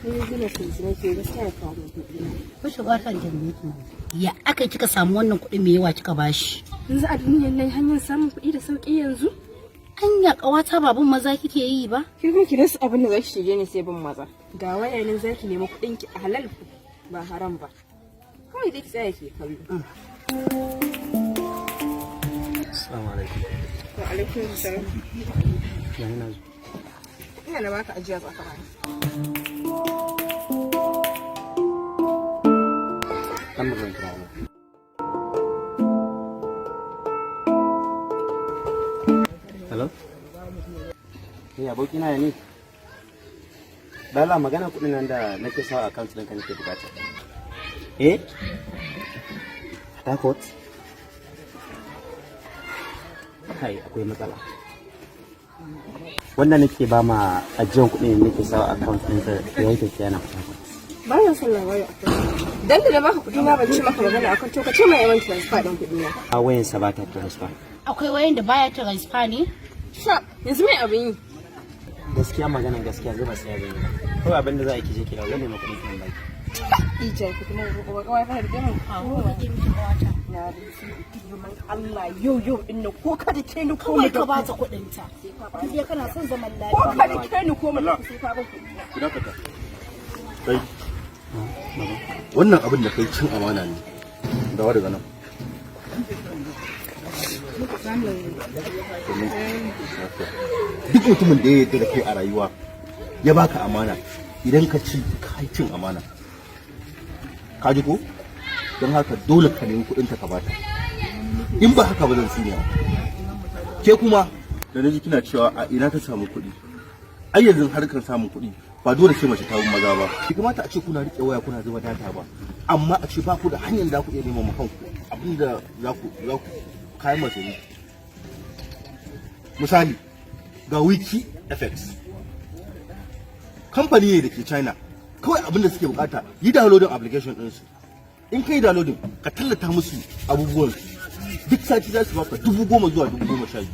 Ni gina su nake gaskiya faru kuɗi. Ko shiga ta jami'i. Ya aka kika samu wannan kuɗi me yawa kika bashi? Yanzu a duniyar nan hanyar samun kuɗi da sauƙi yanzu? Anya ƙawata babun maza kike yi ba? Ki kuma ki rasa abin da zaki shige ne sai bin maza. Ga waya nan zaki nemi kuɗin ki a halal ba haram ba. Kawai dai ki tsaya ki kallo. Assalamu alaikum. Wa alaikum assalam. Yani na zo. Ina da baka ajiya tsaka ba. Dan bugun kira mu. Hello? Ni abokina ne. Dala magana kudin nan da nake sawa account ɗinka nake bukata. Takot? Kai akwai matsala. Wannan nake ba ma ajiyar kuɗin da nake sawa account ɗinka da yake kiyana Takot. Bayan sallah waya. Dan da baka kuɗi na ban ci maka magana akan to ka ce mai yawan transfer din kuɗi na. A wayan sa ba ta transfer. Akwai wayan da baya transfer ne? Sha, yanzu mai abin yi. Gaskiya magana gaskiya zuba sai abin yi. Kawai abin da za a kije kira zan nema kuɗin kan baki. Ija ki kuma ko kawai fa da mun Ko ba ki miki ƙawata. na da su girman Allah yau din nan ko kada ke ni ko Kawai ka ba ta kuɗin ta. Sai kana son zaman ko lafiya. kada ke ni ko mu sai ka ba kuɗi. dakata kai wannan abin da kai cin amana ne dawa daga nan duk mutumin da ya yarda da kai a rayuwa ya baka amana idan ka ci kai cin amana ka ji ko don haka dole ka nemi kuɗin ta ka bata in ba haka ba zan siya ke kuma da naji kina cewa a ina ta samu kuɗi ai yanzu harkar samun kuɗi ba dole sai mace ta bin maza ba ki kamata a ce kuna rike waya kuna zuba data ba amma a ce ba ku da hanyar da ku iya neman mu kanku abinda za ku kayan mace ne misali ga wiki effects kamfani ne da ke china kawai abinda suke bukata yi downloading application ɗinsu in kai downloading ka tallata musu abubuwan duk sati za su baka 10,000 zuwa 12,000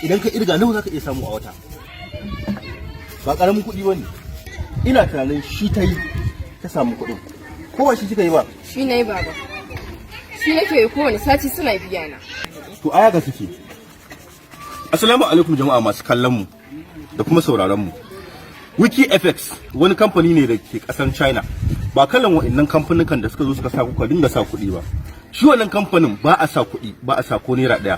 idan ka irga nawa za ka iya samu a wata ba karamin kuɗi ba ne ina tunanin shi ta yi ta samu kuɗin ko ba shi kika yi ba Shi nayi baba. Shi nake yi kowane sati suna biya na. to aya ga suke assalamu alaikum jama'a masu kallon mu da kuma sauraron mu WikiFX wani kamfani ne da ke kasar China ba kallon wa'annan kamfanukan da suka zo suka sa kuka dinga sa kuɗi ba shi wannan kamfanin ba a sa kuɗi ba a sa ko naira ɗaya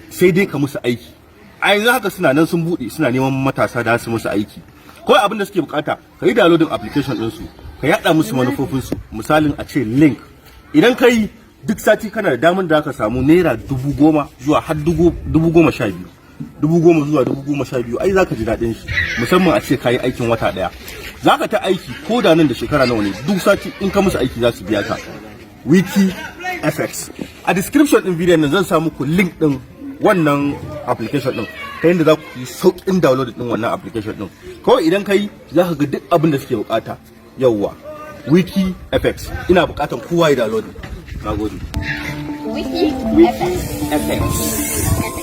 sai dai ka musu aiki a yanzu haka suna nan sun buɗe suna neman matasa da su musu aiki kawai abin da suke bukata ka yi downloading application ɗinsu ka yaɗa musu manufofinsu misalin a ce link idan ka yi duk sati kana da damar da ka samu naira 10,000 zuwa har 12,000 10,000 zuwa 12,000 ai za ka ji daɗin shi musamman a ce ka yi aikin wata ɗaya za ka ta aiki ko da nan da shekara nawa ne duk sati in ka musu aiki za su biya ka WikiFX a description ɗin bidiyon nan zan sa muku link ɗin wannan application ɗin ta yadda za ku yi sauƙin download ɗin wannan application ɗin kawai idan ka yi za ka ga duk abin da suke bukata yawwa WikiFX ina bukatan kowa ya download na gode Wiki FX.